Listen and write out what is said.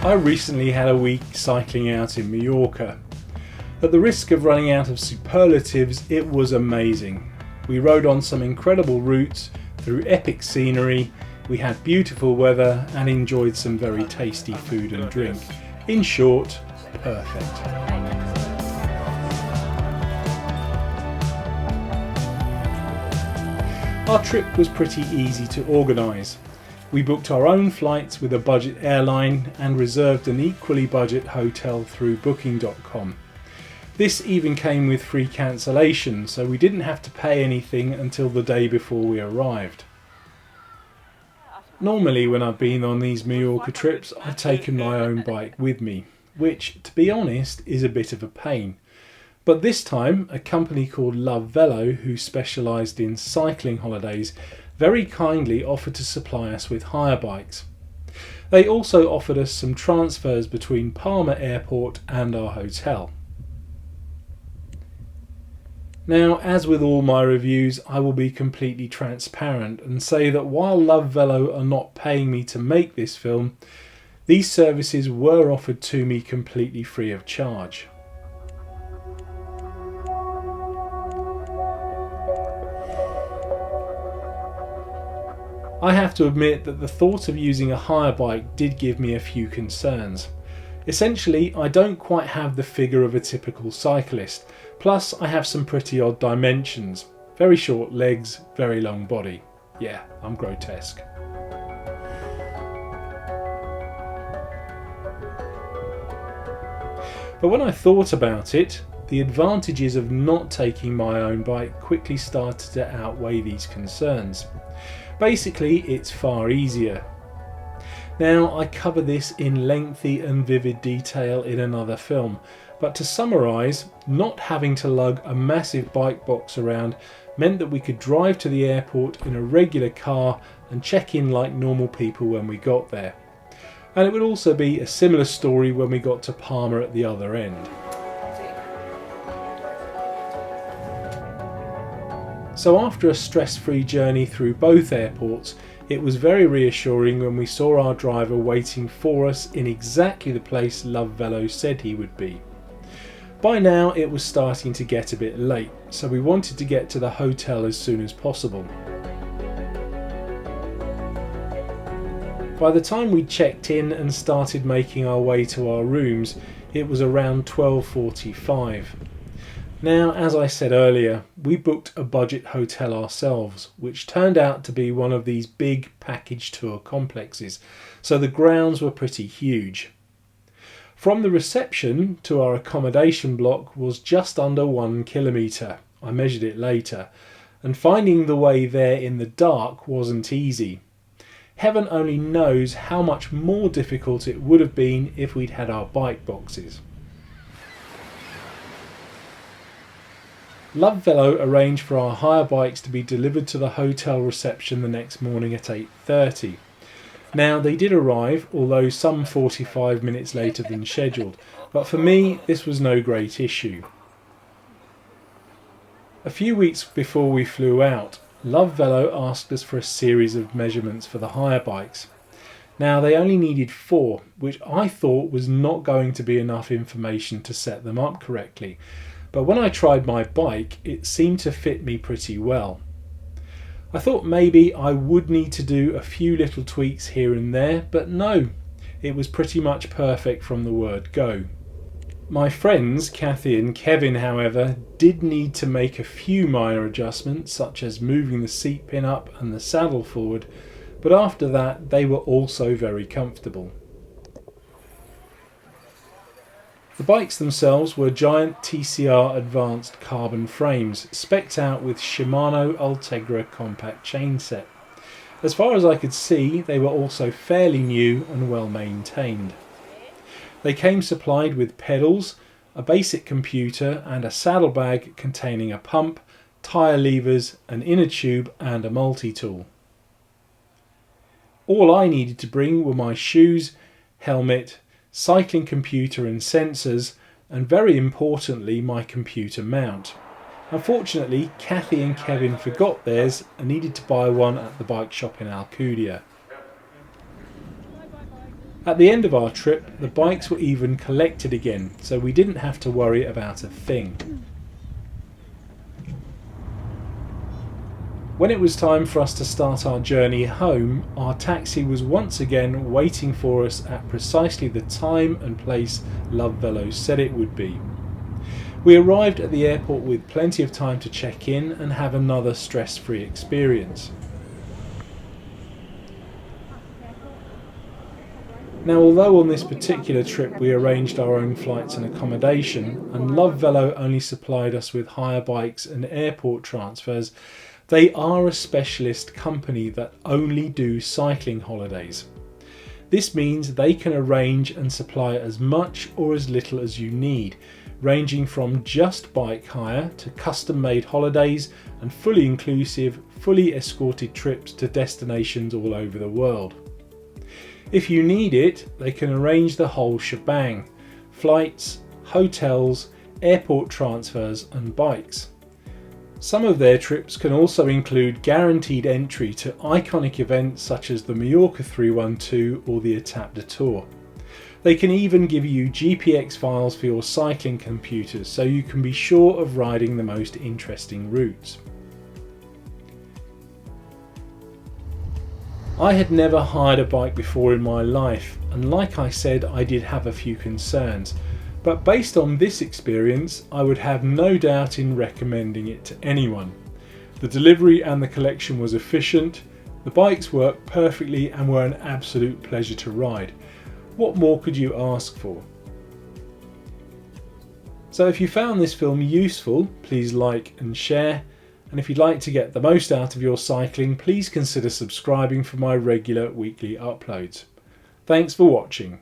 I recently had a week cycling out in Mallorca. At the risk of running out of superlatives, it was amazing. We rode on some incredible routes through epic scenery, we had beautiful weather and enjoyed some very tasty food and drink. In short, perfect. Our trip was pretty easy to organise. We booked our own flights with a budget airline and reserved an equally budget hotel through booking.com. This even came with free cancellation, so we didn't have to pay anything until the day before we arrived. Normally when I've been on these Mallorca trips, I've taken my own bike with me, which, to be honest, is a bit of a pain. But this time, a company called LoveVelo, who specialised in cycling holidays, very kindly offered to supply us with hire bikes. They also offered us some transfers between Palma airport and our hotel. Now, as with all my reviews, I will be completely transparent and say that while LoveVelo are not paying me to make this film, these services were offered to me completely free of charge. I have to admit that the thought of using a hire bike did give me a few concerns. Essentially, I don't quite have the figure of a typical cyclist, plus I have some pretty odd dimensions. Very short legs, very long body. Yeah, I'm grotesque. But when I thought about it, the advantages of not taking my own bike quickly started to outweigh these concerns. Basically, it's far easier. Now, I cover this in lengthy and vivid detail in another film, but to summarise, not having to lug a massive bike box around meant that we could drive to the airport in a regular car and check in like normal people when we got there. And it would also be a similar story when we got to Palma at the other end. So after a stress-free journey through both airports, it was very reassuring when we saw our driver waiting for us in exactly the place LoveVelo said he would be. By now it was starting to get a bit late, so we wanted to get to the hotel as soon as possible. By the time we checked in and started making our way to our rooms, it was around 12:45. Now, as I said earlier, we booked a budget hotel ourselves, which turned out to be one of these big package tour complexes, so the grounds were pretty huge. From the reception to our accommodation block was just under 1 kilometre. I measured it later, and finding the way there in the dark wasn't easy. Heaven only knows how much more difficult it would have been if we'd had our bike boxes. LoveVelo arranged for our hire bikes to be delivered to the hotel reception the next morning at 8:30. Now, they did arrive, although some 45 minutes later than scheduled, but for me this was no great issue. A few weeks before we flew out, LoveVelo asked us for a series of measurements for the hire bikes. Now, they only needed 4, which I thought was not going to be enough information to set them up correctly. But when I tried my bike, it seemed to fit me pretty well. I thought maybe I would need to do a few little tweaks here and there, but no, it was pretty much perfect from the word go. My friends Kathy and Kevin, however, did need to make a few minor adjustments, such as moving the seat pin up and the saddle forward, but after that they were also very comfortable. The bikes themselves were giant TCR advanced carbon frames, specced out with Shimano Ultegra compact chainset. As far as I could see, they were also fairly new and well maintained. They came supplied with pedals, a basic computer and a saddlebag containing a pump, tyre levers, an inner tube and a multi-tool. All I needed to bring were my shoes, helmet, cycling computer and sensors, and very importantly my computer mount. Unfortunately, Kathy and Kevin forgot theirs and needed to buy one at the bike shop in Alcudia. At the end of our trip, the bikes were even collected again, so we didn't have to worry about a thing. When it was time for us to start our journey home, our taxi was once again waiting for us at precisely the time and place LoveVelo said it would be. We arrived at the airport with plenty of time to check in and have another stress-free experience. Now, although on this particular trip we arranged our own flights and accommodation, and LoveVelo only supplied us with hire bikes and airport transfers, they are a specialist company that only do cycling holidays. This means they can arrange and supply as much or as little as you need, ranging from just bike hire to custom-made holidays and fully inclusive, fully escorted trips to destinations all over the world. If you need it, they can arrange the whole shebang: flights, hotels, airport transfers and bikes. Some of their trips can also include guaranteed entry to iconic events such as the Mallorca 312 or the Étape de Tour. They can even give you GPX files for your cycling computers so you can be sure of riding the most interesting routes. I had never hired a bike before in my life, and like I said, I did have a few concerns. But based on this experience, I would have no doubt in recommending it to anyone. The delivery and the collection was efficient, the bikes worked perfectly and were an absolute pleasure to ride. What more could you ask for? So if you found this film useful, please like and share. And if you'd like to get the most out of your cycling, please consider subscribing for my regular weekly uploads. Thanks for watching.